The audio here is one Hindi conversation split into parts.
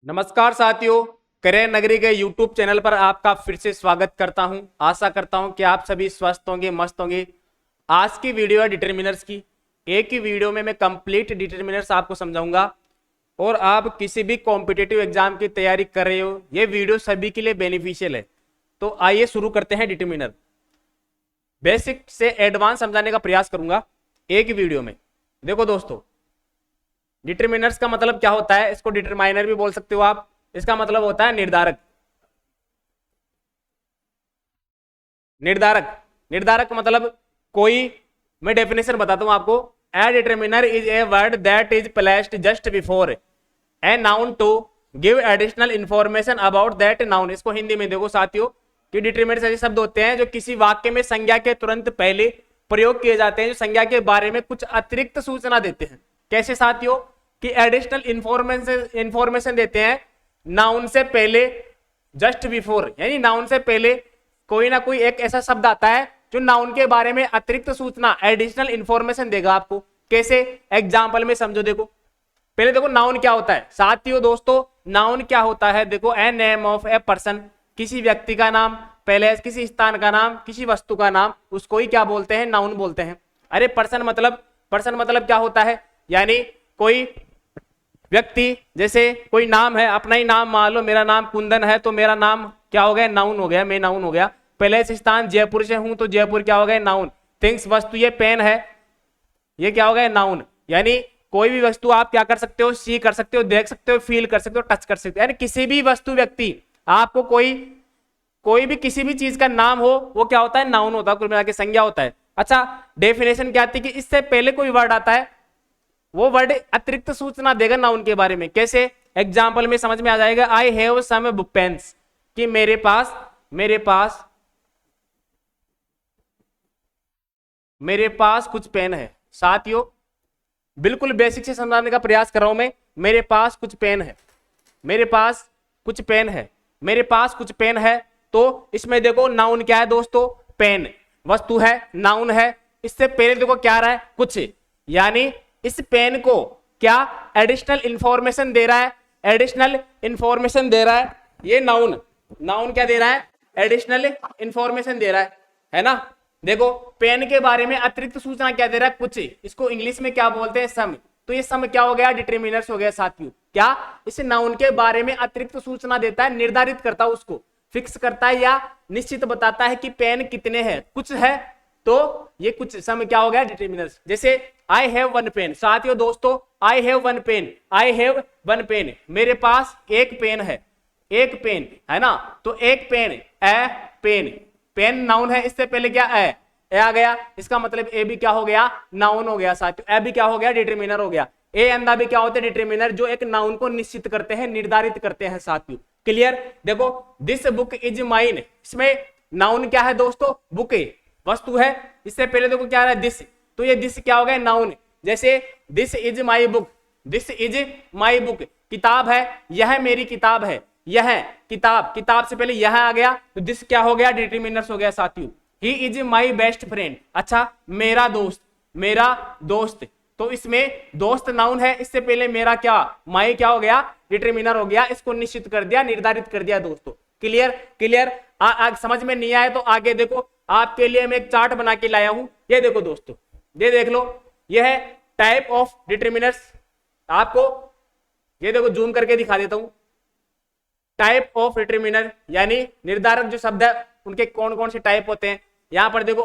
नमस्कार साथियों, करियर नगरी के YouTube चैनल पर आपका फिर से स्वागत करता हूं। आशा करता हूं कि आप सभी स्वस्थ होंगे, मस्त होंगे। आज की वीडियो है डिटर्मिनर्स की। एक ही वीडियो में मैं कंप्लीट डिटर्मिनर्स आपको समझाऊंगा और आप किसी भी कॉम्पिटिटिव एग्जाम की तैयारी कर रहे हो, ये वीडियो सभी के लिए बेनिफिशियल है। तो आइए शुरू करते हैं डिटर्मिनर। बेसिक से एडवांस समझाने का प्रयास करूंगा एक ही वीडियो में। देखो दोस्तों, डिटर्मिनर्स का मतलब क्या होता है, इसको डिटरमाइनर भी बोल सकते हो आप। इसका मतलब होता है निर्धारक। निर्धारक निर्धारक मतलब कोई, मैं डेफिनेशन बताता हूं आपको। A determiner is a word that is placed just before a noun to give additional information about that noun. इसको हिंदी में देखो साथियों कि डिटर्मिनर्स ऐसे शब्द होते हैं जो किसी वाक्य में संज्ञा के तुरंत पहले प्रयोग किए जाते हैं, जो संज्ञा के बारे में कुछ अतिरिक्त सूचना देते हैं। कैसे साथियों कि एडिशनल इंफॉर्मेशन देते हैं नाउन से पहले, जस्ट बिफोर, यानी नाउन से पहले कोई ना कोई एक ऐसा शब्द आता है जो नाउन के बारे में अतिरिक्त सूचना, एडिशनल इंफॉर्मेशन देगा आपको। कैसे, एग्जांपल में समझो। देखो पहले देखो नाउन क्या होता है साथियों। दोस्तों नाउन क्या होता है, देखो a name of a person, किसी व्यक्ति का नाम, पहले किसी स्थान का नाम, किसी वस्तु का नाम, उसको ही क्या बोलते हैं, नाउन बोलते हैं। अरे पर्सन मतलब क्या होता है, यानी कोई व्यक्ति, जैसे कोई नाम है, अपना ही नाम मान लो, मेरा नाम कुंदन है तो मेरा नाम क्या हो गया, नाउन हो गया, मैं नाउन हो गया। पहले से स्थान जयपुर से हूं तो जयपुर क्या हो गया, नाउन। थिंग्स वस्तु, ये पेन है, ये क्या हो गया, नाउन। यानी कोई भी वस्तु आप क्या कर सकते हो, सी कर सकते हो, देख सकते हो, फील कर सकते हो, टच कर सकते हो। यानी किसी भी वस्तु, व्यक्ति, आपको कोई भी किसी भी चीज का नाम हो, वो क्या होता है, नाउन होता है, कुल मिला के संज्ञा होता है। अच्छा, डेफिनेशन क्या आती है कि इससे पहले कोई वर्ड आता है, वो वर्ड अतिरिक्त सूचना देगा नाउन के बारे में। कैसे, एग्जाम्पल में समझ में आ जाएगा। I have some book pens, कि मेरे पास कुछ पेन है। साथियों बिल्कुल बेसिक से समझाने का प्रयास कर रहा हूं मैं। मेरे पास कुछ पेन है, मेरे पास कुछ पेन है, मेरे पास कुछ पेन है। तो इसमें देखो नाउन क्या है दोस्तों, पेन। वस्तु है, नाउन है। इससे पहले देखो क्या आ रहा है, कुछ, यानी इस पेन को क्या एडिशनल इंफॉर्मेशन दे रहा है, एडिशनल इंफॉर्मेशन दे रहा है ये नाउन। नाउन क्या दे रहा है, एडिशनल इंफॉर्मेशन दे रहा है ना। देखो पेन के बारे में अतिरिक्त सूचना क्या दे रहा है, कुछ। इसको इंग्लिश में क्या बोलते हैं, सम। तो ये सम क्या हो गया, डिटर्मिनर्स हो गया साथियों। क्या, इस नाउन के बारे में अतिरिक्त सूचना देता है, निर्धारित करता है, उसको फिक्स करता है या निश्चित बताता है कि पेन कितने हैं, कुछ है, तो ये कुछ सम क्या हो गया, डिटर्मिनर्स। जैसे आई हैव वन पेन। साथियों दोस्तों, I have one pen, I have one pen, मेरे पास एक पेन है, एक पेन है ना। तो एक पेन, ए पेन, पेन नाउन है, इससे पहले क्या ए आ गया, इसका मतलब ए भी क्या हो गया, नाउन हो गया साथियों। ए भी क्या हो गया, डिटर्मिनर हो गया। ए अंदा भी क्या होते हैं, डिटर्मिनर, जो एक नाउन को निश्चित करते हैं, निर्धारित करते हैं साथियों। क्लियर। देखो दिस बुक इज माइन, इसमें नाउन क्या है दोस्तों, बुक वस्तु है। इससे पहले देखो क्या रहा है, दिस, तो ये दिस क्या हो गया, नाउन। जैसे this is my book, this is my book, किताब है, यह मेरी किताब है, यह किताब, किताब से पहले यह आ गया तो दिस क्या हो गया, डिटर्मिनर्स हो गया साथियों। He is my best friend, अच्छा मेरा दोस्त, मेरा दोस्त, तो इसमें दोस्त नाउन है, इससे पहले मेरा क्या, माई क्या हो गया, डिटर्मिनर हो गया। इसको निश्चित कर दिया, निर्धारित कर दिया दोस्तों। Clear clear. समझ में नहीं आया तो आगे देखो, आपके लिए मैं एक चार्ट बना के लाया हूं, ये देखो दोस्तों, ये देख लो, यह है टाइप ऑफ डिटर्मिनर्स। आपको ये देखो जूम करके दिखा देता हूं। टाइप ऑफ डिटर्मिनर यानी निर्धारक जो शब्द है उनके कौन कौन से टाइप होते हैं। यहां पर देखो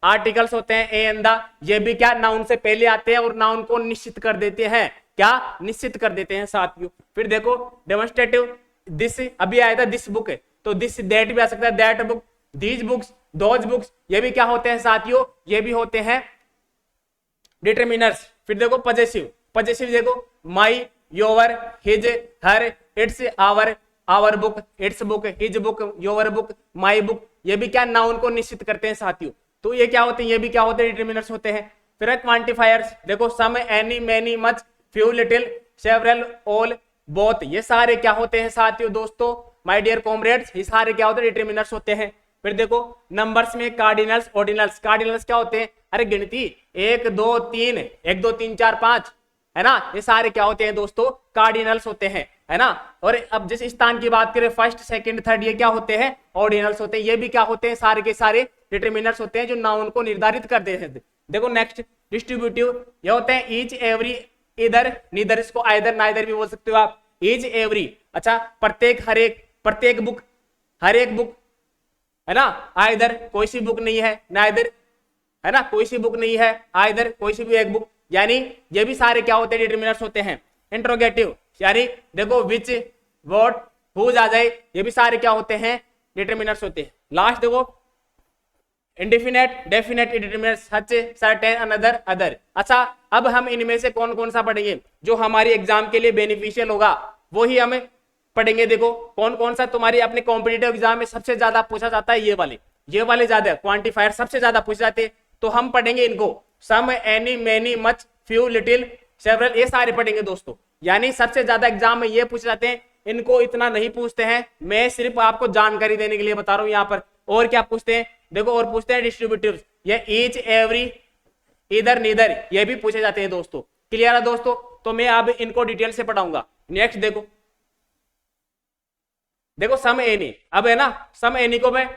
आर्टिकल्स होते हैं, ए एंड द, ये भी क्या नाउन से पहले आते हैं और नाउन को निश्चित कर देते हैं, क्या निश्चित कर देते हैं साथियों। फिर देखो डेमोन्स्ट्रेटिव, दिस अभी आया था, दिस बुक है, तो दिस दैट भी आ सकता है, that book, these books, those books, ये भी क्या होते हैं साथियों, ये भी होते हैं डिटर्मिनर्स। फिर देखो पजेसिव देखो, my, your, his, her, its, our book, its book, his book, your book, my book, ये भी क्या नाउन को निश्चित करते हैं साथियों। तो ये क्या होते हैं, ये भी क्या होते हैं, डिटर्मिनर्स होते हैं। फिर है क्वांटिफायर्स, देखो some, any, many, much, few, little, several, all, both, ये सारे क्या होते हैं साथियों दोस्तों, माय डियर कॉमरेड्स, ये सारे क्या होते हैं, डिटर्मिनर्स होते हैं। फिर देखो नंबर्स में कार्डिनल्स, ऑर्डिनल्स। कार्डिनल्स क्या होते हैं, अरे गिनती, 1 2 3, 1 2 3 4 5, है ना, ये सारे क्या होते हैं दोस्तों, कार्डिनल्स होते हैं। है ना। और अब जिस स्थान की बात करें, फर्स्ट सेकंड थर्ड, ये क्या होते हैं, ऑर्डिनल्स होते हैं। ये भी क्या होते हैं, सारे के सारे डिटरमिनर्स होते हैं जो नाउन को निर्धारित करते हैं। देखो नेक्स्ट डिस्ट्रीब्यूटिव, ये होते हैं ईच एवरी इधर नीदर, इसको आइदर नाइदर भी बोल सकते हो आप। ईच एवरी, अच्छा प्रत्येक, हर एक, प्रत्येक बुक, हर एक बुक, है ना। आइदर कोई सी बुक नहीं है, नाइदर, है ना, कोई सी बुक नहीं है, आइदर कोई सी भी एक बुक, यानी ये भी सारे क्या होते हैं, डिटरमिनर्स होते हैं। इंट्रोगेटिव, यानी देखो विच, व्हाट, हुज आ जाए, ये भी सारे क्या होते हैं, डिटरमिनर्स होते हैं। लास्ट देखो इंडेफिनेट, डेफिनेट, इंडिटरमिनेट, सच, सर्टेन, अनदर, अदर। अच्छा अब हम इनमें से कौन कौन सा पढ़ेंगे जो हमारी एग्जाम के लिए बेनिफिशियल होगा, वो ही हमें पढ़ेंगे। देखो कौन कौन सा तुम्हारी अपने कॉम्पिटिटिव एग्जाम में सबसे ज्यादा पूछा जाता है, ये वाले ज्यादा क्वांटिफायर सबसे ज्यादा पूछे जाते हैं, तो हम पढ़ेंगे इनको। Some, any, many, much, few, little, several, ये सारे पढ़ेंगे दोस्तों। यानी सबसे ज्यादा एग्जाम में ये पूछे जाते हैं, इनको इतना नहीं पूछते हैं, मैं सिर्फ आपको जानकारी देने के लिए बता रहा हूं यहाँ पर। और क्या पूछते हैं, देखो और पूछते हैं डिस्ट्रीब्यूटिव्स, ये ईच, एवरी, इधर, नीदर, ये भी पूछे जाते हैं दोस्तों। क्लियर है दोस्तों, तो मैं अब इनको डिटेल से पढ़ाऊंगा। नेक्स्ट देखो, देखो सम, एनी, अब है ना, सम, एनी को मैं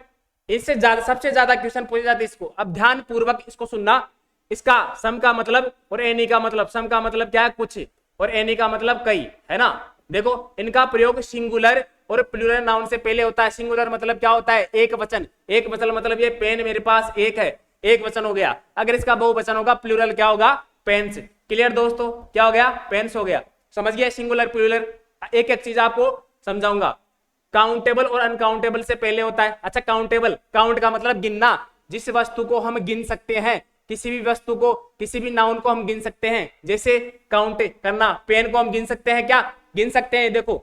इससे ज्यादा, सबसे ज्यादा क्वेश्चन पूछे जाते हैं इसको। अब ध्यान पूर्वक इसको सुनना, इसका सम का मतलब और एनी का मतलब, सम का मतलब क्या है, कुछ, और एनी का मतलब कई, है ना। देखो इनका प्रयोग सिंगुलर और प्लूरल नाउन से पहले होता है। सिंगुलर मतलब क्या होता है, एक वचन, एक वचन मतलब ये पेन मेरे पास एक है, एक वचन हो गया। अगर इसका बहुवचन होगा, प्लूरल क्या होगा, पेन्स। क्लियर दोस्तों, क्या हो गया, पेन्स हो गया। समझ गया, सिंगुलर प्लूरल, एक एक चीज आपको समझाऊंगा। काउंटेबल और अनकाउंटेबल से पहले होता है। अच्छा काउंटेबल, काउंट का मतलब गिनना, जिस वस्तु को हम गिन सकते हैं, किसी भी वस्तु को, किसी भी नाउन को हम गिन सकते हैं। जैसे काउंट करना, पेन को हम गिन सकते हैं, क्या गिन सकते हैं, देखो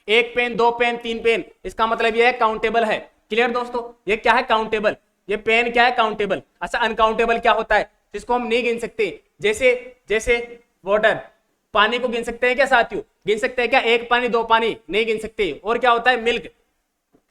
एक पेन, दो पेन, तीन पेन, इसका मतलब यह है काउंटेबल है। क्लियर दोस्तों, ये क्या है, काउंटेबल, ये पेन क्या है, काउंटेबल। अच्छा अनकाउंटेबल क्या होता है, जिसको हम नहीं गिन सकते, जैसे जैसे वाटर, पानी को गिन सकते हैं क्या साथियों, गिन सकते हैं क्या, एक पानी, दो पानी, नहीं गिन सकते। और क्या होता है, मिल्क,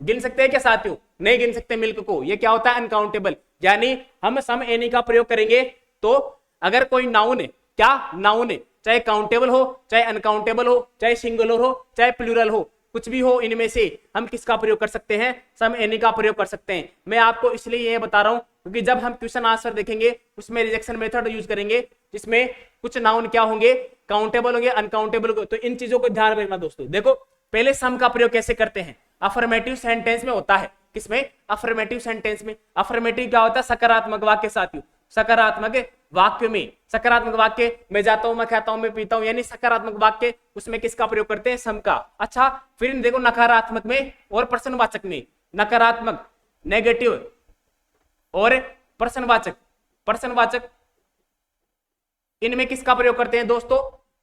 गिन सकते हैं क्या साथियों, नहीं गिन सकते मिल्क को, ये क्या होता है, अनकाउंटेबल। यानी हम सम, एनी का प्रयोग करेंगे तो अगर कोई नाउन है, क्या नाउन है, चाहे काउंटेबल हो, चाहे अनकाउंटेबल हो, चाहे सिंगुलर हो, चाहे प्लूरल हो, कुछ भी हो, इनमें से हम किसका प्रयोग कर सकते हैं, सम, एनी का प्रयोग कर सकते हैं। मैं आपको इसलिए ये बता रहा हूं क्योंकि जब हम क्वेश्चन आंसर देखेंगे उसमें रिजेक्शन मेथड यूज करेंगे, जिसमें कुछ नाउन क्या होंगे, काउंटेबल होंगे, अनकाउंटेबल होंगे। तो इन चीजों को ध्यान रखना दोस्तों। देखो पहले सम का प्रयोग कैसे करते हैं, अफर्मेटिव सेंटेंस में होता है। किसमें, अफर्मेटिव सेंटेंस में। अफर्मेटिव क्या होता है, सकारात्मक वाक्य साथियों, सकारात्मक वाक्य में, सकारात्मक वाक्य, मैं जाता हूं, मैं खाता हूं, मैं पीता हूं, यानी सकारात्मक वाक्य, उसमें किसका प्रयोग करते हैं, सम का। अच्छा फिर देखो नकारात्मक में और प्रश्नवाचक में, नकारात्मक, नेगेटिव और प्रश्नवाचक, प्रश्नवाचक, इनमें किसका प्रयोग करते हैं दोस्तों,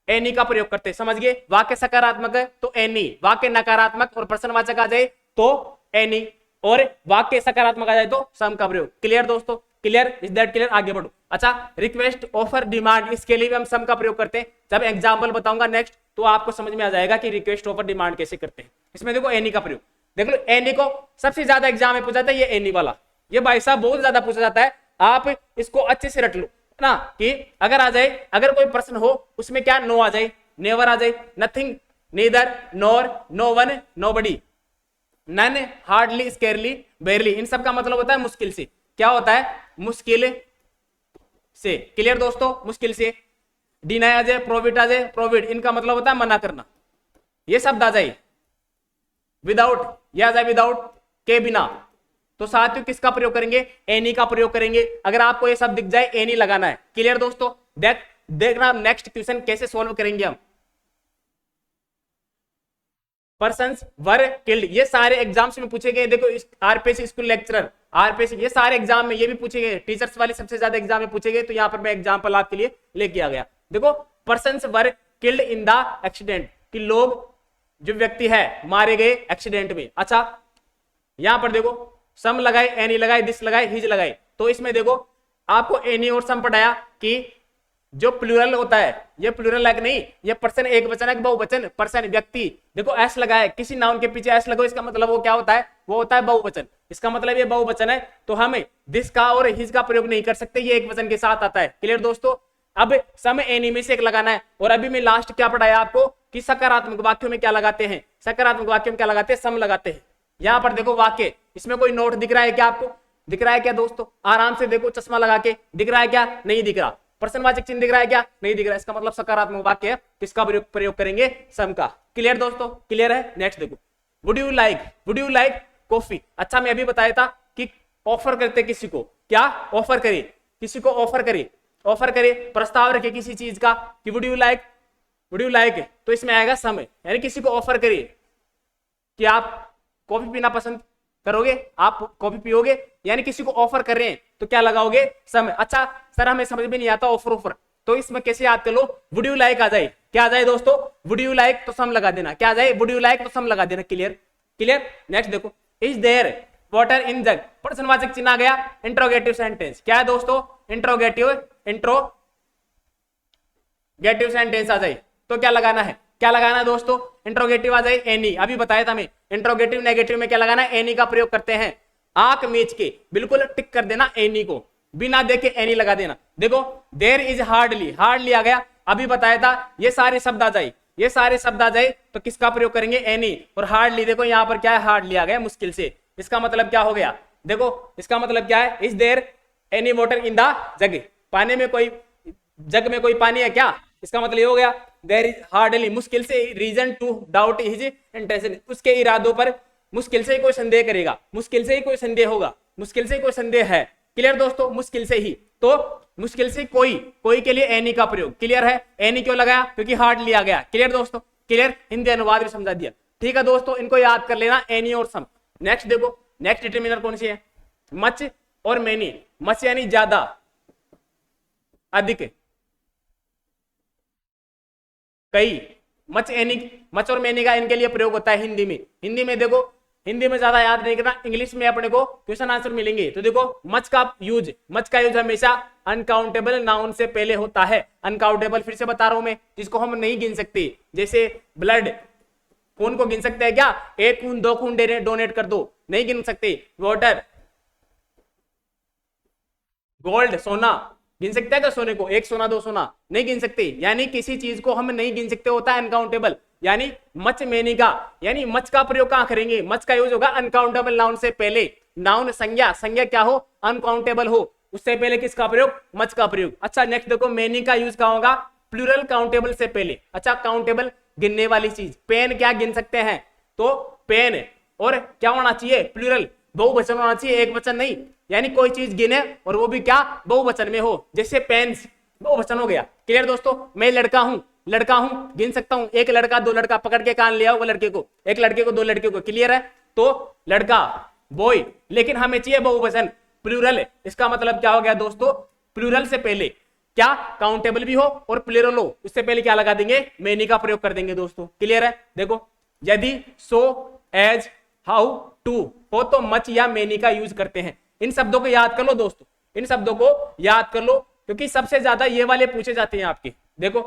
एनी का प्रयोग करते हैं। समझ गए, वाक्य सकारात्मक है तो एनी, वाक्य नकारात्मक और प्रश्नवाचक आ जाए तो एनी, और वाक्य सकारात्मक आ जाए तो सम का प्रयोग। क्लियर दोस्तों, क्लियर, इज दैट क्लियर, आगे बढ़ो। अच्छा रिक्वेस्ट, ऑफर, डिमांड, इसके लिए भी हम सम का प्रयोग करते हैं। जब एग्जाम्पल बताऊंगा नेक्स्ट तो आपको समझ में आ जाएगा कि रिक्वेस्ट, ऑफर, डिमांड कैसे करते हैं। इसमें देखो एनी का प्रयोग, देख लो एनी को सबसे ज्यादा एग्जाम में पूछा जाता है, ये एनी वाला, ये भाई साहब बहुत ज्यादा पूछा जाता है। आप इसको अच्छे से रट लो ना, कि अगर आ जाए, अगर कोई प्रश्न हो उसमें क्या, नो आ जाए, नेवर आ जाए, nothing, neither, nor, no one, nobody, none, hardly, scarcely, barely, इन सब का मतलब होता है मुश्किल से। क्या होता है, मुश्किल से। क्लियर दोस्तों, मुश्किल से। डिनाई आ जाए, प्रोविट आ जाए, प्रोविट, इनका मतलब होता है मना करना, ये शब्द आ जाए। विदाउट, ये आ जाए विदाउट, के बिना। तो साथियों किसका प्रयोग करेंगे, एनी का प्रयोग करेंगे। अगर आपको ये सब दिख जाए, एनी लगाना है। क्लियर दोस्तों, देखना नेक्स्ट क्वेश्चन कैसे सॉल्व करेंगे हम। पर्सन्स वर किल्ड, ये सारे एग्जाम्स में पूछे गए। देखो आरपीएससी स्कूल लेक्चरर, आरपीएससी, ये सारे एग्जाम में ये भी पूछे गए, टीचर्स वाले सबसे ज्यादा एग्जाम में पूछे गए। तो यहाँ पर मैं एग्जाम्पल आपके लिए लेके आ गया। देखो persons were killed in the accident, कि लोग, जो व्यक्ति है मारे गए एक्सीडेंट में। अच्छा यहां पर देखो सम लगाए, एनी लगाए, दिस लगाए, हिज लगाए। तो इसमें देखो आपको एनी और सम पढ़ाया कि जो प्लूरल होता है, ये प्लूरल है कि नहीं, ये पर्सन एक वचन है कि बहुवचन, पर्सन व्यक्ति। देखो एस लगाया, किसी नाउन के पीछे एस लगो, इसका मतलब वो क्या होता है, वो होता है बहुवचन। इसका मतलब ये बहुवचन है, तो हम दिस का और हिज का प्रयोग नहीं कर सकते, ये एक वचन के साथ आता है। क्लियर दोस्तों, अब सम एनी में से एक लगाना है। और अभी मैं लास्ट क्या पढ़ाया आपको, कि सकारात्मक वाक्यों में क्या लगाते हैं, सकारात्मक वाक्यों में क्या लगाते हैं, सम लगाते हैं। यहां पर देखो वाक्य, इसमें कोई नोट दिख रहा है क्या आपको, दिख रहा है क्या दोस्तों, आराम से देखो चश्मा लगा के, दिख रहा है क्या, नहीं दिख रहा। प्रश्नवाचक चिन्ह दिख रहा है क्या, नहीं दिख रहा। इसका मतलब सकारात्मक वाक्य है, किसका प्रयोग करेंगे, सम का। क्लियर दोस्तों, क्लियर है। नेक्स्ट देखो, वुड यू लाइक कॉफी। अच्छा मैं अभी बताया था कि ऑफर करते किसी को, क्या ऑफर करे, किसी को ऑफर करे, प्रस्ताव रखे किसी चीज का कि वुड यू लाइक, तो इसमें आएगा समय, यानी किसी को ऑफर करे कि आप कॉफी पीना पसंद करोगे, आप कॉफी पियोगे, यानी किसी को ऑफर कर रहे हैं तो क्या लगाओगे, समय। अच्छा सर हमें समझ में नहीं आता ऑफर, तो इसमें कैसे याद कर लो, वुड यू लाइक आ जाए, क्या आ जाए दोस्तों, वुड यू लाइक तो सम लगा देना, क्या आ जाए, वुड यू लाइक तो सम लगा देना। क्लियर। नेक्स्ट देखो, इज देयर वाटर इन जग, प्रश्नवाचक चिन्ह आ गया, इंट्रोगेटिव सेंटेंस, क्या है दोस्तों, इंट्रोगेटिव सेंटेंस आ जाए तो क्या लगाना है दोस्तों, इंट्रोगेटिव आ जाए एनी, अभी बताया था मैं, इंट्रोगेटिव नेगेटिव में क्या लगाना है, एनी का प्रयोग करते हैं। आंख मीच के बिल्कुल टिक कर देना एनी को, बिना देखे एनी लगा देना। देखो देयर इज हार्डली आ गया, अभी बताया था, ये सारे शब्द आ जाए तो किसका प्रयोग करेंगे, एनी। और हार्डली देखो यहाँ पर क्या है, हार्डली आ गया, मुश्किल से, इसका मतलब क्या हो गया, देखो इसका मतलब क्या है, is there any water in the jug, पानी में कोई, जग में कोई पानी है क्या, इसका मतलब ये हो गया, देयर इज हार्डली, मुश्किल से, reason to doubt his intention, उसके इरादों पर मुश्किल से ही कोई संदेह करेगा, मुश्किल से ही कोई संदेह होगा, मुश्किल से ही कोई संदेह है। क्लियर दोस्तों, मुश्किल से ही, तो मुश्किल से कोई के लिए एनी का प्रयोग। क्लियर है, एनी क्यों लगाया, क्योंकि हार्डली आ गया। क्लियर दोस्तों, क्लियर, हिंदी अनुवाद भी समझा दिया। ठीक है दोस्तों, इनको याद कर लेना, एनी और सम। नेक्स्ट देखो, नेक्स्ट डिटरमिनर कौन सी है, मच और मेनी। मच यानी ज्यादा, अधिक, कई, मच और मेनी का इनके लिए प्रयोग होता है हिंदी में देखो, हिंदी में ज्यादा याद नहीं करना, इंग्लिश में अपने को क्वेश्चन आंसर मिलेंगे। तो देखो मच का यूज हमेशा अनकाउंटेबल नाउन से पहले होता है। अनकाउंटेबल फिर से बता रहा हूं मैं, जिसको हम नहीं गिन सकते, जैसे ब्लड, खून को गिन सकते हैं क्या, 1 खून 2 खून डोनेट कर दो, नहीं गिन सकते। वाटर, गोल्ड, सोना, गिन सकते हैं क्या सोने को, 1 सोना 2 सोना, नहीं गिन सकते। यानी किसी चीज को हम नहीं गिन सकते, होता है अनकाउंटेबल। यानी मच मेनी का, यानी मच का प्रयोग कहां करेंगे, मच का यूज होगा अनकाउंटेबल नाउन से पहले। नाउन संज्ञा क्या हो, अनकाउंटेबल हो, उससे पहले किसका प्रयोग, मच का प्रयोग। अच्छा नेक्स्ट देखो, मेनी का यूज कहां होगा, प्लूरल काउंटेबल से पहले। अच्छा काउंटेबल गिनने वाली चीज, पेन क्या गिन सकते हैं, तो पेन, और क्या होना चाहिए, प्लूरल, बहुवचन होना चाहिए, एक वचन नहीं। यानी कोई चीज गिने और वो भी क्या, बहुवचन में हो, जैसे पेन्स, बहुवचन हो गया। क्लियर दोस्तों, मैं लड़का हूं गिन सकता हूं, 1 लड़का 2 लड़का, पकड़ के कान ले आओ, लड़के को, 1 लड़के को 2 लड़के को। क्लियर है, तो लड़का, बॉय, लेकिन हमें चाहिए बहुवचन, प्लूरल। इसका मतलब क्या हो गया दोस्तों, प्लूरल से पहले क्या, काउंटेबल भी हो और प्लूरल हो, उससे पहले क्या लगा देंगे, मेनी का प्रयोग कर देंगे दोस्तों। क्लियर है, देखो यदि, सो, एज, हाउ, टू हो तो मच या मेनी का यूज करते हैं। इन शब्दों को याद कर लो दोस्तों, इन शब्दों को याद कर लो, क्योंकि सबसे ज्यादा ये वाले पूछे जाते हैं आपके। देखो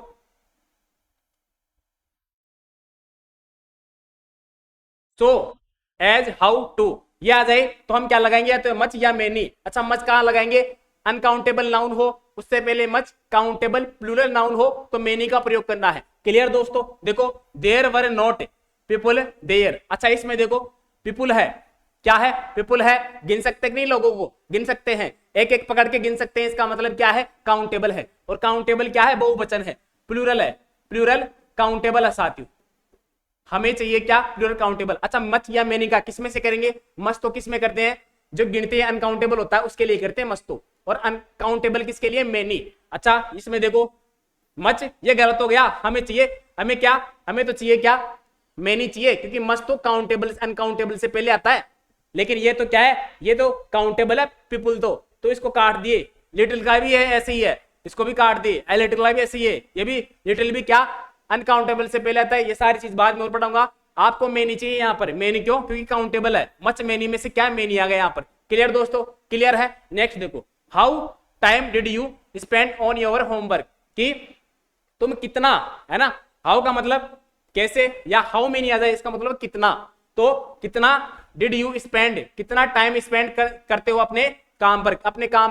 सो, एज, हाउ, टू, ये आ जाए तो हम क्या लगाएंगे, तो मच या मेनी। अच्छा मच कहां लगाएंगे, अनकाउंटेबल नाउन हो उससे पहले मच, काउंटेबल प्लूरल नाउन हो तो मेनी का प्रयोग करना है। क्लियर दोस्तों, देखो there were not people there. अच्छा इसमें देखो पीपुल है, क्या है, पीपुल है, गिन सकते नहीं, लोगों को गिन सकते हैं, एक एक पकड़ के गिन सकते हैं। इसका मतलब क्या है, काउंटेबल है, और काउंटेबल क्या है, बहुवचन है, प्लूरल है, प्लूरल काउंटेबल है साथियों, हमें चाहिए क्या, प्लूरल काउंटेबल। अच्छा मच या मेनी का किसमें से करेंगे, मच तो किसमें करते हैं, जो गिनते हैं अनकाउंटेबल होता है उसके लिए करते हैं मच तो, और अनकाउंटेबल किसके लिए, मेनी। अच्छा इसमें देखो मच, ये गलत हो गया, हमें चाहिए, हमें क्या, हमें तो चाहिए क्या, मेनी चाहिए, क्योंकि मच तो काउंटेबल अनकाउंटेबल से पहले आता है, लेकिन ये तो क्या है, ये तो काउंटेबल है पीपुल तो इसको काट दिए। लिटिल का भी है ऐसे ही है, इसको भी काट दिए, लिटिल का भी ऐसे ही है, ये भी लिटिल भी क्या, अनकाउंटेबल से पहले आता है। ये सारी चीज बाद में और पढ़ाऊंगा। आपको मेनी चाहिए यहाँ पर, मेनी क्यों, क्योंकि काउंटेबल है, मच मेनी में से क्या मेनी आ गया यहाँ पर। क्लियर दोस्तों, क्लियर है। नेक्स्ट देखो, how time did you spend on your homework, कि तुम कितना, है ना, हाउ का मतलब कैसे, या हाउ मेनी आ जाए, इसका मतलब कितना, तो कितना, डिड यू स्पेंड, कितना टाइम स्पेंड करते हो अपने काम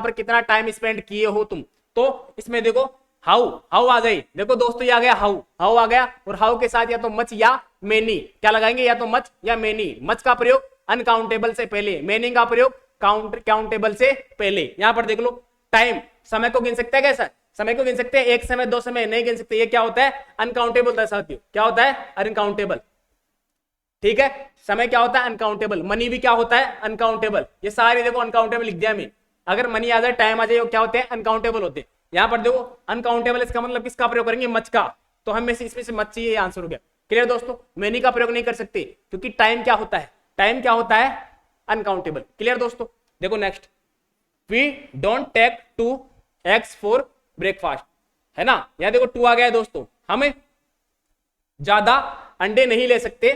पर, कितना टाइम स्पेंड किए हो तुम। तो इसमें देखो हाउ, हाउ आ गई। देखो दोस्तों ये आ गया हाउ, हाउ आ गया, और हाउ के साथ या तो मच या मेनी क्या लगाएंगे, या तो मच या मेनी। मच का प्रयोग अनकाउंटेबल से पहले, मेनी का प्रयोग काउंटेबल से पहले। यहां पर देख लो टाइम, समय को गिन सकते हैं कैसा, समय को गिन सकते हैं, एक समय दो समय नहीं गिन सकते, ये क्या होता है अनकाउंटेबल होता है साथियों, क्या होता है अनकाउंटेबल। ठीक है, समय क्या होता है अनकाउंटेबल, मनी भी क्या होता है अनकाउंटेबल। ये सारे देखो अनकाउंटेबल लिख दिया मैं, अगर मनी आ जाए टाइम आ जाए क्या होते हैं अनकाउंटेबल होते हैं। यहां पर देखो अनकाउंटेबल, इसका मतलब किसका प्रयोग करेंगे मच का, तो हमें इसमें से मच चाहिए, आंसर हो गया। क्लियर दोस्तों, मेनी का प्रयोग नहीं कर सकते क्योंकि टाइम क्या होता है, टाइम क्या होता है अनकाउंटेबल। क्लियर दोस्तों, देखो next, we don't take 2 eggs for breakfast, है ना। यहां देखो 2 आ गया है दोस्तों, हमें ज्यादा अंडे नहीं ले सकते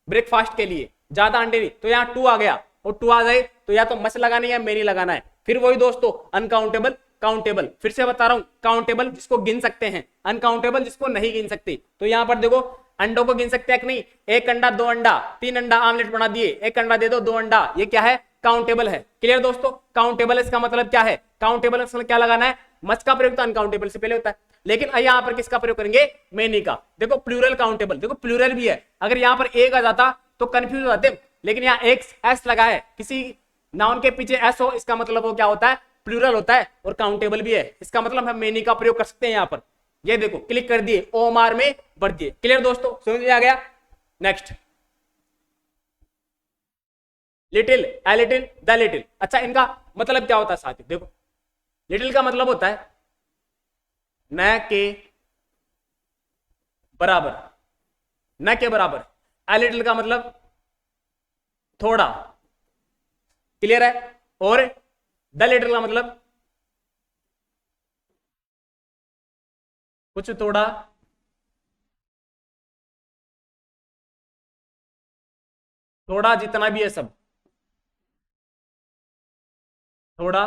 ब्रेकफास्ट के लिए, ज्यादा अंडे नहीं, तो यहाँ 2 आ गया, और 2 आ जाए तो या तो मच लगाना है या मेनी लगाना है। फिर वही दोस्तों अनकाउंटेबल काउंटेबल, फिर से बता रहा हूं, काउंटेबल जिसको गिन सकते हैं, अनकाउंटेबल जिसको नहीं गिन सकते। तो यहां पर देखो अंडों को गिन सकते हैं कि नहीं, 1 अंडा 2 अंडा 3 अंडा आमलेट बना दिए, 1 अंडा दे दो 2 अंडा, ये क्या है काउंटेबल है। क्लियर दोस्तों, काउंटेबल इसका मतलब क्या है, काउंटेबल क्या लगाना है, मच का प्रयोग तो अनकाउंटेबल से पहले होता है, लेकिन यहां पर किसका प्रयोग करेंगे मेनी का। देखो प्लूरल काउंटेबल, देखो प्लूरल भी है, अगर यहां पर एक आ जाता तो कंफ्यूज हो जाते, लेकिन यहाँ एक एस लगा है, किसी नाउन के पीछे एस हो, इसका मतलब वो क्या होता है प्लूरल होता है, और काउंटेबल भी है, इसका मतलब हम मेनी का प्रयोग कर सकते हैं। यहां पर ये देखो क्लिक कर दिए, ओमार में भर दिए। क्लियर दोस्तों, समझ में आ गया। Next, little, a little, the little, अच्छा इनका मतलब क्या होता है साथियों, देखो लिटिल का मतलब होता है न के बराबर, न के बराबर। ए लिटिल का मतलब थोड़ा, क्लियर है, और द लिटिल का मतलब कुछ थोड़ा, थोड़ा जितना भी है सब, थोड़ा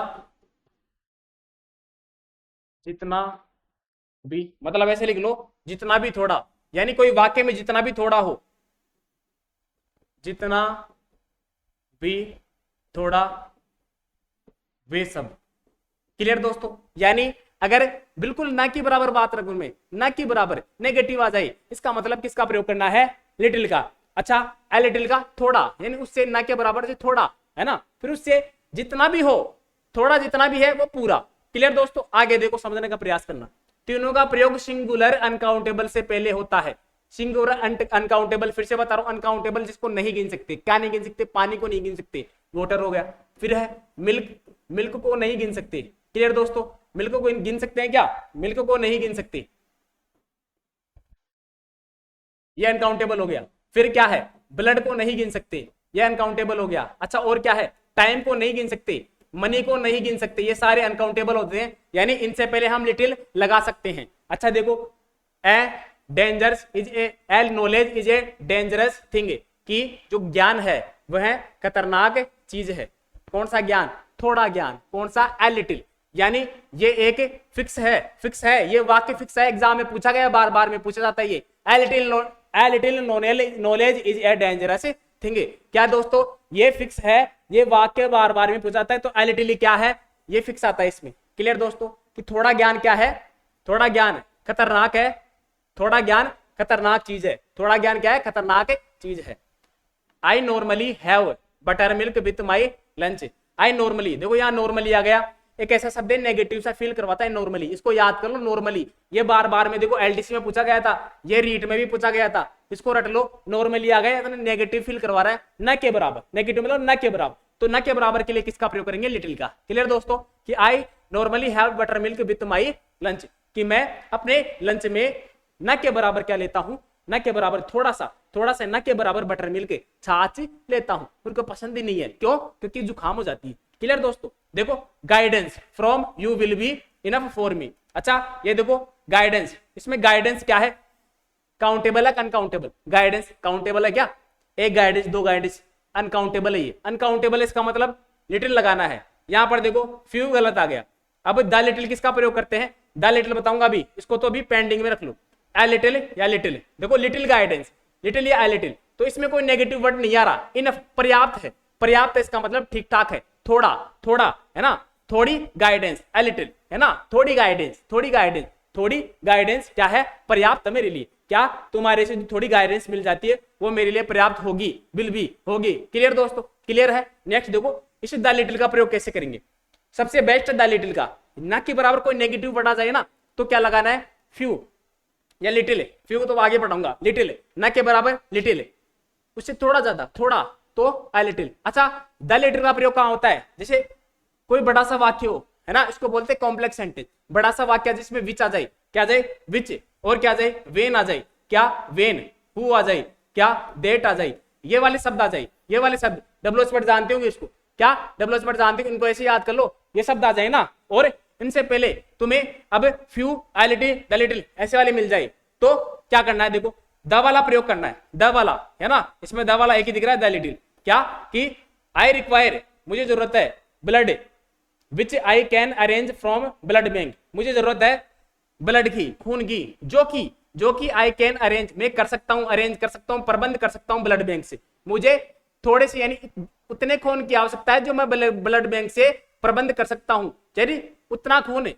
जितना भी, मतलब ऐसे लिख लो जितना भी थोड़ा, यानी कोई वाक्य में जितना भी थोड़ा हो, जितना भी थोड़ा वे सब। क्लियर दोस्तों, यानी अगर बिल्कुल ना के बराबर बात रखूं मैं, ना के बराबर नेगेटिव आ जाए, इसका मतलब किसका प्रयोग करना है लिटिल का। अच्छा ए लिटिल का थोड़ा, यानी उससे ना के बराबर से थोड़ा, है ना, फिर उससे जितना भी हो, थोड़ा जितना भी है वो पूरा। क्लियर दोस्तों, आगे देखो समझने का प्रयास करना, तीनों का प्रयोग सिंगुलर अनकाउंटेबल से पहले होता है। सिंगुलर अनकाउंटेबल, फिर से बता रहा हूं अनकाउंटेबल जिसको नहीं गिन सकते, क्या नहीं गिन सकते, पानी को नहीं गिन सकते, वाटर हो गया। फिर है मिल्क, मिल्क को नहीं गिन सकते। क्लियर दोस्तों, मिल्क को गिन सकते हैं क्या, मिल्क को नहीं गिन सकते, ये अनकाउंटेबल हो गया। फिर क्या है ब्लड को नहीं गिन सकते, ये अनकाउंटेबल हो गया। अच्छा और क्या है, टाइम को नहीं गिन सकते, मनी को नहीं गिन सकते, ये सारे अनकाउंटेबल होते हैं, यानी इनसे पहले हम लिटिल लगा सकते हैं। अच्छा देखो a dangerous is a knowledge is a dangerous thing, कि जो ज्ञान है वह खतरनाक चीज है। कौन सा ज्ञान, थोड़ा ज्ञान, कौन सा ए लिटिल, यानी ये एक फिक्स है, फिक्स है, ये वाक्य फिक्स है, एग्जाम में पूछा गया, बार बार में पूछा जाता है ये, a little knowledge is a dangerous thing. क्या दोस्तों ये फिक्स है, ये वाक्य बार बार में पूछा जाता है, तो ए लिटिल क्या है, ये फिक्स आता है इसमें। क्लियर दोस्तों, कि थोड़ा ज्ञान क्या है, थोड़ा ज्ञान खतरनाक है, थोड़ा ज्ञान खतरनाक चीज है, थोड़ा ज्ञान क्या है खतरनाक चीज है। I normally have butter milk with my lunch, I normally, देखो यहाँ नॉर्मली आ गया, एक ऐसा शब्द है नेगेटिव सा फील करवाता है नॉर्मली, इसको याद कर लो नॉर्मली, ये बार बार में देखो एलडीसी में पूछा गया था, ये रीट में भी पूछा गया था, इसको रट लो, नॉर्मली आ गया, नेगेटिव फील करवा रहा है, न के बराबर, नेगेटिव मतलब न के बराबर, तो न के बराबर के लिए किसका प्रयोग करेंगे लिटिल का। क्लियर दोस्तों, कि I normally have butter milk with my lunch, कि मैं अपने लंच में न के बराबर क्या लेता हूं, न के बराबर थोड़ा सा न के बराबर बटर मिल्क छाछ लेता हूं, उनको पसंद ही नहीं है, क्यों, क्योंकि जुकाम हो जाती है। क्लियर दोस्तों, देखो guidance from you will be enough for me. अच्छा ये देखो गाइडेंस, इसमें गाइडेंस क्या है, काउंटेबल है अनकाउंटेबल, गाइडेंस काउंटेबल है क्या, एक गाइडेंस दो गाइडेंस, अनकाउंटेबल है ये, अनकाउंटेबल है, इसका मतलब लिटिल लगाना है। यहां पर देखो फ्यू गलत आ गया, अब द लिटिल किसका प्रयोग करते हैं, द लिटिल बताऊंगा अभी, इसको तो अभी पेंडिंग में रख लो, ए लिटिल या लिटिल, देखो लिटिल गाइडेंस, लिटिल या ए लिटिल, तो इसमें कोई नेगेटिव वर्ड नहीं आ रहा, इनफ पर्याप्त है, पर्याप्त है इसका मतलब ठीक ठाक है, थोड़ा थोड़ा है ना, थोड़ी गाइडेंस ए लिटिल है ना, थोड़ी गाइडेंस, थोड़ी गाइडेंस, थोड़ी गाइडेंस क्या है, पर्याप्त मेरे लिए, क्या तुम्हारे से थोड़ी गाइडेंस मिल जाती है वो मेरे लिए पर्याप्त होगी, विल बी, होगी। क्लियर दोस्तों, क्लियर है। नेक्स्ट देखो इस द लिटिल का प्रयोग कैसे करेंगे। सबसे बेस्ट द लिटिल का, ना के बराबर कोई नेगेटिव वर्ड आ जाए ना तो क्या लगाना है, फ्यू या लिटिल है। फ्यू तो आगे पढ़ाऊंगा, लिटिल है ना के बराबर लिटिल है, उससे थोड़ा ज्यादा, थोड़ा तो अ लिटिल। अच्छा द लिटिल का प्रयोग कहां होता है, जैसे कोई बड़ा सा वाक्य हो, है ना, इसको बोलते हैं कॉम्प्लेक्स सेंटेंस। बड़ा सा वाक्य जिसमें विच आ जाए, क्या जाए, विच, और क्या जाए, वेन आ जाए, क्या, वेन, हु आ जाए, क्या, डेट आ जाए, ये वाले शब्द आ जाए, ये वाले शब्द डब्ल्यूएच वर्ड जानते होंगे इसको, क्या डब्ल्यूएच वर्ड जानते हो, इनको ऐसे याद कर लो, ये शब्द आ जाए ना, और इनसे पहले तुम्हें अब few, a little, the little ऐसे वाले मिल जाए तो क्या करना है, देखो द वाला प्रयोग करना है, द वाला, है ना, इसमें द वाला एक ही दिख रहा है, द लिटिल, क्या कि आई रिक्वायर, मुझे जरूरत है, blood which I can arrange from blood bank, मुझे जरूरत है ब्लड की, खून की, जो कि आई कैन अरेंज, मैं कर सकता हूं, अरेंज कर सकता हूं, प्रबंध कर सकता हूं ब्लड बैंक से, मुझे थोड़े से यानी उतने खून की आवश्यकता है जो मैं ब्लड बैंक से प्रबंध कर सकता हूं, यानी उतना खून है,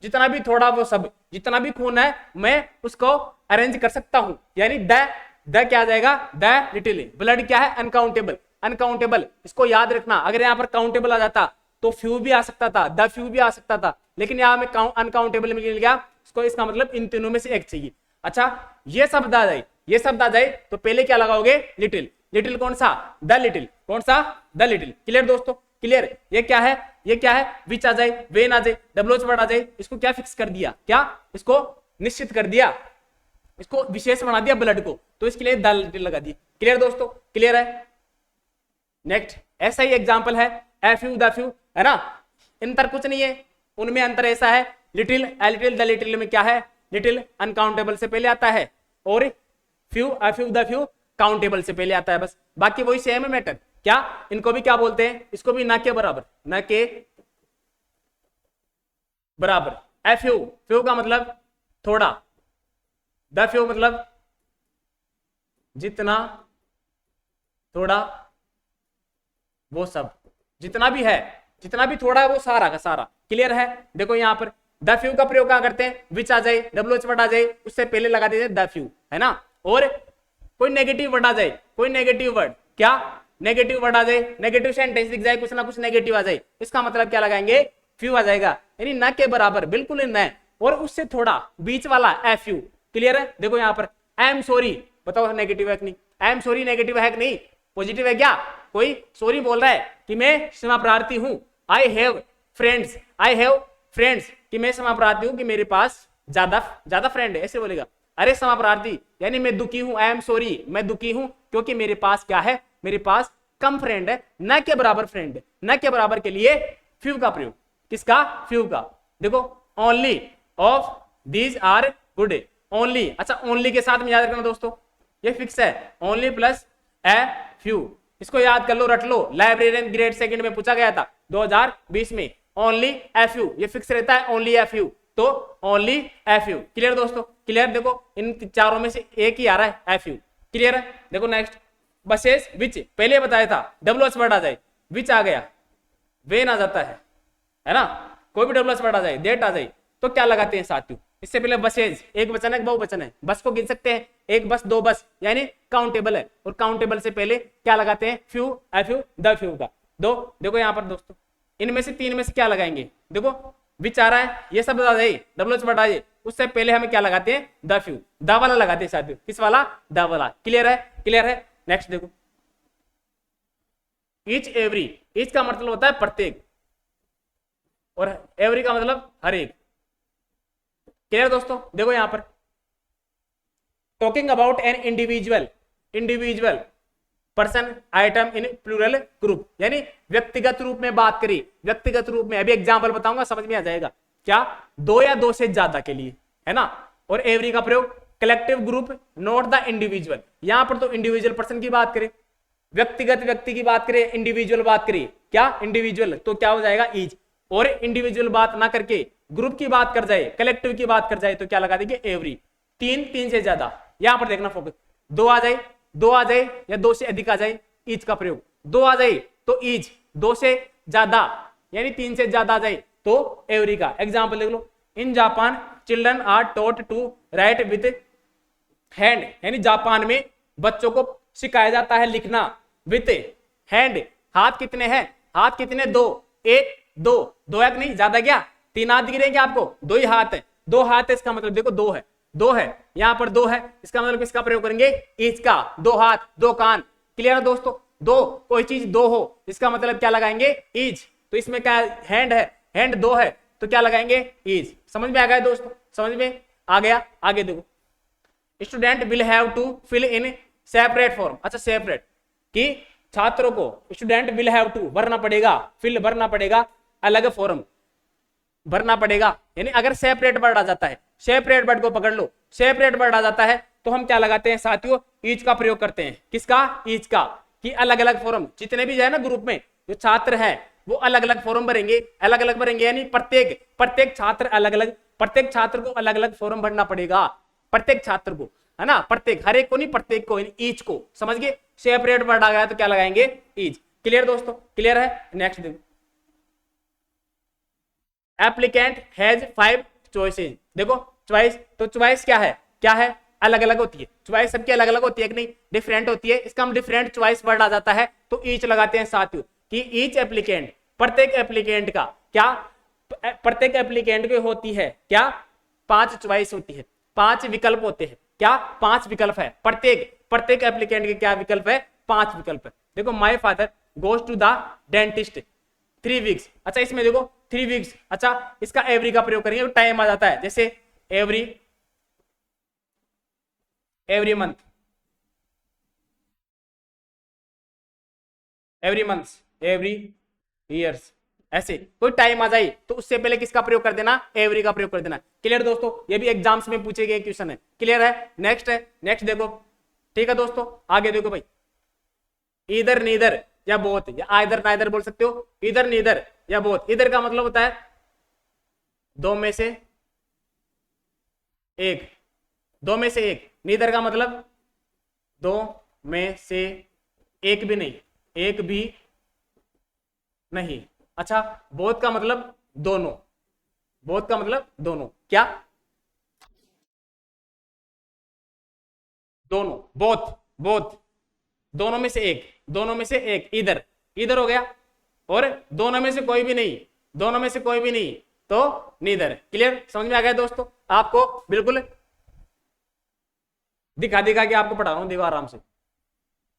जितना भी थोड़ा वो सब, जितना भी खून है मैं उसको अरेंज कर सकता हूं, यानी द क्या आ जाएगा, द लिटिल। ब्लड क्या है, अनकाउंटेबल, अनकाउंटेबल, इसको याद रखना। अगर यहाँ पर काउंटेबल आ जाता तो फ्यू भी आ सकता था, द फ्यू भी आ सकता था, लेकिन यहाँ में अनकाउंटेबल मिल गया, इसको इसका मतलब इन तीनों में से एक चाहिए। अच्छा ये शब्द आ जाए, ये शब्द आ जाए तो पहले क्या लगाओगे, लिटिल, लिटिल कौन सा, द लिटिल, कौन सा, द लिटिल। क्लियर दोस्तों, क्लियर। ये क्या है, ये क्या है, विच आ जाए, वेन आ जाए, डब्ल्यूएच वर्ड आ जाए, इसको क्या फिक्स कर दिया, क्या इसको निश्चित कर दिया, इसको विशेष बना दिया ब्लड को, तो इसके लिए द लिटिल लगा दिया। क्लियर दोस्तों, क्लियर है। नेक्स्ट ऐसा ही एग्जांपल है एफ यू, द फ्यू, है ना, अंतर कुछ नहीं है उनमें, अंतर ऐसा है little, a little, the little में क्या है, लिटिल अनकाउंटेबल से पहले आता है और few, a few, the few countable से पहले आता है, बस बाकी वही सेम है मैटर। क्या इनको भी क्या बोलते हैं, इसको भी ना के बराबर, ना के बराबर। एफ यू, फ्यू का मतलब थोड़ा, द फ्यू मतलब जितना, थोड़ा, वो सब, जितना भी है, जितना भी थोड़ा है वो सारा का सारा। क्लियर है। देखो यहाँ पर द फ्यू का प्रयोग क्या करते हैं, विच आ जाए, डब्ल्यूएच वर्ड आ जाए, उससे पहले लगा देते हैं द फ्यू, है ना, और कोई नेगेटिव वर्ड आ जाए, कोई नेगेटिव वर्ड, क्या नेगेटिव वर्ड आ जाए, नेगेटिव सेंटेंस दिख जाए, कुछ ना कुछ नेगेटिव आ जाए, इसका मतलब क्या लगाएंगे, फ्यू आ जाएगा, यानी न के बराबर, बिल्कुल न, और उससे थोड़ा बीच वाला एफ यू। क्लियर है। देखो यहाँ पर आई एम सॉरी, बताओ नेगेटिव है कि नहीं, आई एम सॉरी नेगेटिव है कि नहीं, पॉजिटिव है क्या, कोई सॉरी बोल रहा है कि मैं क्षमा प्रार्थी हूं, I have friends, I have friends कि मैं क्षमा प्रार्थी हूं कि मेरे पास ज्यादा फ्रेंड है, ऐसे बोलेगा। अरे क्षमा प्रार्थी यानी मैं दुखी हूं, आई एम सॉरी मैं दुखी हूं क्योंकि मेरे पास क्या है, मेरे पास कम फ्रेंड है, न के बराबर फ्रेंड है, न के बराबर के लिए फ्यू का प्रयोग, किसका, फ्यू का। देखो only of these are good, only, अच्छा ओनली के साथ में याद रखना दोस्तों, ये फिक्स है, ओनली प्लस ए फ्यू, इसको याद कर लो, रट लो, लाइब्रेरियन ग्रेड सेकंड में पूछा गया था 2020 में, ओनली एफ यू, ये फिक्स रहता है, ओनली एफ यू, तो ओनली एफ यू। क्लियर दोस्तों, क्लियर। देखो इन चारों में से एक ही आ रहा है एफ यू। क्लियर है। देखो नेक्स्ट बसेस विच, पहले बताया था डब्ल्यूएच वर्ड आ जाए, विच आ गया, वेन आ जाता है ना, कोई भी डब्ल्यूएच वर्ड आ जाए, डेट आ जाए, तो क्या लगाते हैं साथियों, इससे पहले बसेज, एक वचन है बहुवचन है, बस को गिन सकते हैं, एक बस दो बस, यानी काउंटेबल है, और काउंटेबल से पहले क्या लगाते हैं, few, F you, the few का दो। देखो यहाँ पर दोस्तों इनमें से तीन में से क्या लगाएंगे, देखो विच आ रहा है, ये सब आ जाए, डब्ल्यूएच वर्ड आ जाए, उससे पहले हमें क्या लगाते हैं, द फ्यू, द वाला लगाते हैं साथियों, किस वाला, द वाला। क्लियर है, क्लियर है। नेक्स्ट देखो ईच एवरी, ईच का मतलब होता है प्रत्येक, और एवरी का मतलब हर एक। क्लियर दोस्तों। देखो यहां पर talking about an individual, individual person item in plural group, यानी व्यक्तिगत रूप में बात करी, व्यक्तिगत रूप में, अभी एग्जांपल बताऊंगा समझ में आ जाएगा, क्या दो या दो से ज्यादा के लिए, है ना। और एवरी का प्रयोग collective group, not the individual, यहां पर तो इंडिविजुअल पर्सन की बात करें, व्यक्तिगत व्यक्ति की बात करें, इंडिविजुअल बात करें, क्या इंडिविजुअल, तो क्या हो जाएगा ईच, और इंडिविजुअल बात ना करके ग्रुप की बात कर जाए, कलेक्टिव की बात कर जाए, तो क्या लगा देंगे एवरी। तीन से ज्यादा, यहां पर देखना फोकस, दो आ जाए, दो आ जाए या दो से अधिक आ जाए, ईच का प्रयोग, दो आ जाए तो ईच, दो से ज्यादा यानी तीन से ज्यादा आ जाए तो एवरी का। एग्जांपल देख लो, in Japan children are taught to write with hand, यानी जापान में बच्चों को सिखाया जाता है लिखना विथ हैंड। हाथ कितने हैं? हाथ कितने? दो। एक दो, दो एक नहीं, ज्यादा क्या? तीन हाथ दिख रहे हैं क्या आपको? दो ही हाथ है, दो हाथ है, इसका मतलब देखो दो है, दो है, यहां पर दो है, इसका मतलब किसका प्रयोग करेंगे? ईच का। दो हाथ, दो कान। क्लियर है दोस्तों? दो, कोई चीज दो हो इसका मतलब क्या लगाएंगे? ईच। तो इसमें क्या हैंड है? हैंड दो है तो क्या लगाएंगे? ईच। समझ में आ गया दोस्तों? समझ में आ गया? आगे देखो, student will have to fill in separate form. अच्छा, सेपरेट कि छात्रों को, स्टूडेंट विल हैव टू भरना पड़ेगा, फिल भरना पड़ेगा, अलग फॉर्म भरना पड़ेगा। यानी अगर सेपरेट वर्ड आ जाता है, सेपरेट वर्ड को पकड़ लो, सेपरेट वर्ड आ जाता है तो हम क्या लगाते हैं साथियों? ईच का प्रयोग करते हैं। किसका? ईच का। कि अलग अलग फॉर्म जितने भी है ना ग्रुप में जो छात्र है वो अलग अलग फॉर्म भरेंगे, अलग अलग भरेंगे, यानी प्रत्येक छात्र अलग अलग, प्रत्येक छात्र को अलग अलग फॉर्म भरना पड़ेगा, प्रत्येक छात्र को, है ना? प्रत्येक, हर एक को नहीं, प्रत्येक को, ईच को। समझ गए? सेपरेट वर्ड आ गया तो क्या लगाएंगे? ईच। क्लियर दोस्तों? क्लियर है? नेक्स्ट देखो, एप्लीकेंट हैज 5 चॉइसेस। देखो चॉइस, तो चॉइस क्या है? क्या है? अलग अलग होती है। चॉइस सबकी अलग अलग होती है कि नहीं? डिफरेंट होती है। इसका हम डिफरेंट चॉइस वर्ड आ जाता है तो ईच लगाते हैं साथियों कि ईच एप्लीकेंट, प्रत्येक एप्लीकेंट का क्या? प्रत्येक एप्लीकेंट की होती है क्या? 5 चॉइस होती है, 5 विकल्प होते हैं। क्या? 5 विकल्प है। प्रत्येक एप्लीकेंट के क्या विकल्प है? 5 विकल्प है। देखो, my father goes to the dentist 3 weeks. अच्छा, इसमें देखो 3 वीक्स। अच्छा, इसका एवरी का प्रयोग करेंगे, टाइम आ जाता है, जैसे every month, every month, every years, ऐसे कोई टाइम आ जाए तो उससे पहले किसका प्रयोग कर देना? एवरी का प्रयोग कर देना। क्लियर दोस्तों? ये भी एग्जाम्स में पूछे गए क्वेश्चन है। क्लियर है? नेक्स्ट है, नेक्स्ट देखो। ठीक है दोस्तों, आगे देखो भाई, इधर नीदर या बोथ, या आइदर नाइदर बोल सकते हो, इधर नीदर या बोथ। इधर का मतलब होता है दो में से एक, दो में से एक। नीदर का मतलब दो में से एक भी नहीं, एक भी नहीं। अच्छा, बोथ का मतलब दोनों, बोथ का मतलब दोनों। क्या? दोनों, बोथ, बोथ, दोनों में से एक, दोनों में से एक। इधर, इधर हो गया, और दोनों में से कोई भी नहीं, दोनों में से कोई भी नहीं तो नीदर। क्लियर? समझ में आ गया दोस्तों? आपको बिल्कुल दिखा दिखा के आपको पढ़ा रहा हूं, देखो आराम से।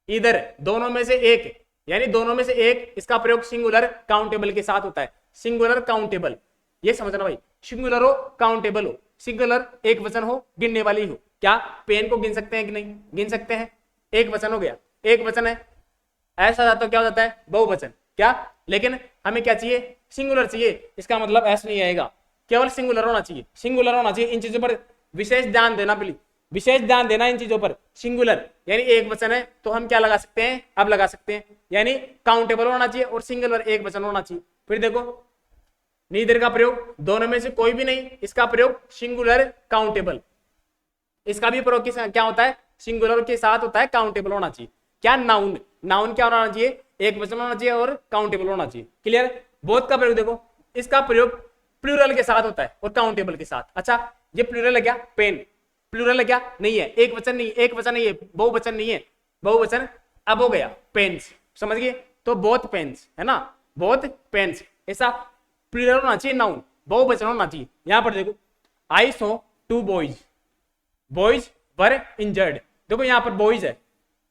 इधर दोनों में से एक, यानी दोनों में से एक, इसका प्रयोग सिंगुलर काउंटेबल के साथ होता है। सिंगुलर काउंटेबल, ये समझना भाई, सिंगुलर हो काउंटेबल हो। सिंगुलर एक वचन हो, गिनने वाली हो। क्या पेन को गिन सकते हैं कि नहीं? गिन सकते हैं। एक वचन हो गया, एक वचन है। ऐसा जाता तो क्या हो जाता है? बहुवचन। क्या? लेकिन हमें क्या चाहिए? सिंगुलर चाहिए। इसका मतलब ऐसा नहीं आएगा, केवल सिंगुलर होना चाहिए, सिंगुलर होना चाहिए। इन चीजों पर विशेष ध्यान देना प्लीज, विशेष ध्यान देना इन चीजों पर। सिंगुलर यानी एक वचन है तो हम क्या लगा सकते हैं? अब लगा सकते हैं, यानी काउंटेबल होना चाहिए, और सिंगुलर एक वचन होना चाहिए। फिर देखो, नीदर का प्रयोग दोनों में से कोई भी नहीं, इसका प्रयोग सिंगुलर काउंटेबल। इसका भी प्रयोग क्या होता है? सिंगुलर के साथ होता है, काउंटेबल होना चाहिए। क्या? नाउन, नाउन क्या होना चाहिए? एक वचन होना चाहिए और काउंटेबल होना चाहिए। क्लियर? बोथ का प्रयोग देखो, इसका प्रयोग प्लूरल के साथ होता है और काउंटेबल के साथ। अच्छा, ये प्लूरल है क्या? पेन प्लूरल है क्या? नहीं है। एक वचन नहीं, एक वचन नहीं है, बहुवचन नहीं है, बहुवचन अब हो गया पेन्स। समझ गए? तो बोथ पेन्स है ना, बोथ पेन्स। ऐसा प्लूरल होना चाहिए, नाउन, बहुवचन होना चाहिए। यहां पर देखो, आई सो 2 बॉयज, बॉयज वर इंजर्ड। देखो यहां पर बॉयज है,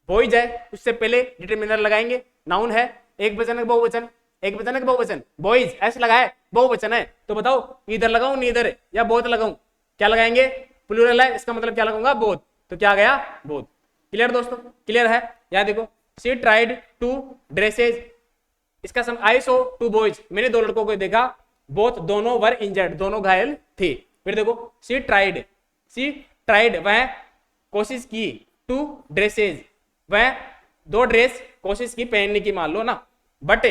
बॉयज है, उससे पहले डिटरमिनर लगाएंगे। नाउन है, एक वचन है बहुवचन, एक वचन है बहुवचन, बॉयज ऐसे लगाए, बहुवचन है। तो बताओ इधर लगाऊं, नीदर या बोथ लगाऊं? क्या लगाएंगे? प्लूरल है, इसका मतलब क्या लगाऊंगा? बोथ। तो क्या आ गया? बोथ। क्लियर दोस्तों? क्लियर है? यहां देखो, शी ट्राइड 2 ड्रेसेज। इसका सम आई सो 2 बॉयज, मैंने 2 लड़कों को देखा, बोथ दोनों वर इंजर्ड, दोनों घायल थे। फिर देखो, शी ट्राइड वह कोशिश की, 2 ड्रेसेज वह 2 ड्रेस कोशिश की पहनने की, मान लो ना, बट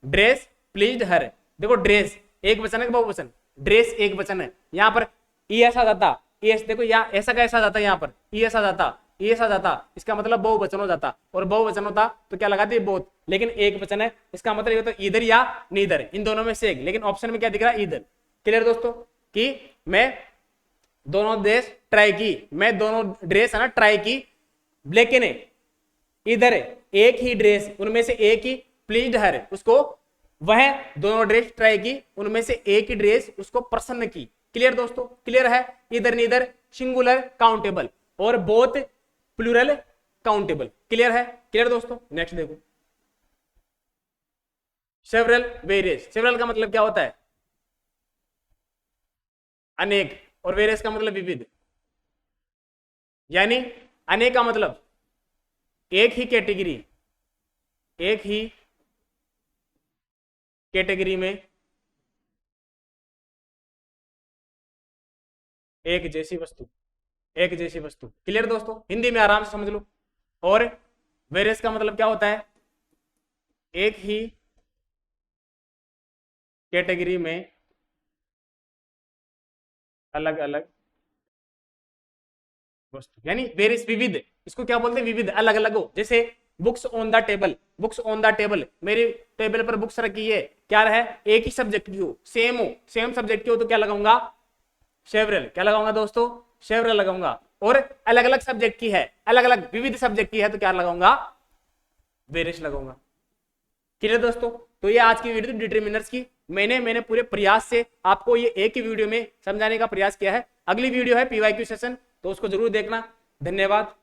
ड्रेस प्लीज्ड हर। देखो ड्रेस एक वचन है, बहुवचन, ड्रेस एक वचन है। यहां पर ई ऐसा जाता, ई देखो यहाँ ऐसा कैसा जाता, यहाँ पर ई ऐसा जाता, ई ऐसा जाता, इसका मतलब बहुवचन हो जाता, और बहुवचन होता तो क्या लगाते? बोथ। लेकिन एक वचन है, इसका मतलब ये होता इधर या नीदर, इन दोनों में से एक। लेकिन ऑप्शन में क्या दिख रहा है? इधर। क्लियर दोस्तों? कि मैं दोनों ड्रेस ट्राई की, मैं दोनों ड्रेस है ना ट्राई की, लेकिन इधर एक ही ड्रेस, उनमें से एक ही प्लीज्ड हर, उसको वह दोनों ड्रेस ट्राई की, उनमें से एक ही ड्रेस उसको प्रसन्न की। क्लियर दोस्तों, क्लियर है। इधर नीदर सिंगुलर काउंटेबल और बोथ प्लूरल काउंटेबल। क्लियर है, क्लियर दोस्तों। नेक्स्ट देखो, सेवरल वेरियस। सेवरल का मतलब क्या होता है? अनेक, और वेरियस का मतलब विविध। यानी अनेक का मतलब एक ही कैटेगरी, एक ही कैटेगरी में एक जैसी वस्तु, एक जैसी वस्तु। क्लियर दोस्तों, हिंदी में आराम से समझ लो। और वेरियस का मतलब क्या होता है? एक ही कैटेगरी में अलग अलग वस्तु, यानी वेरियस विविध। इसको क्या बोलते हैं? विविध, अलग अलग हो। जैसे books on the table, books on the table, मेरे टेबल पर बुक्स रखी है, क्या रहा है? एक ही सब्जेक्ट की हो, सेम हो, सेम सब्जेक्ट की हो, तो क्या लगाऊंगा? सेवरल। क्या लगाऊंगा दोस्तों? सेवरल लगाऊंगा। और अलग अलग सब्जेक्ट की है, अलग अलग विविध सब्जेक्ट की है, तो क्या लगाऊंगा? वेरियस लगाऊंगा। क्लियर दोस्तों। तो ये आज की वीडियो थी डिटरमिनर्स की। मैंने पूरे प्रयास से आपको ये एक ही वीडियो में समझाने का प्रयास किया है। अगली वीडियो है पीवाईक्यू सेशन, तो उसको जरूर देखना। धन्यवाद।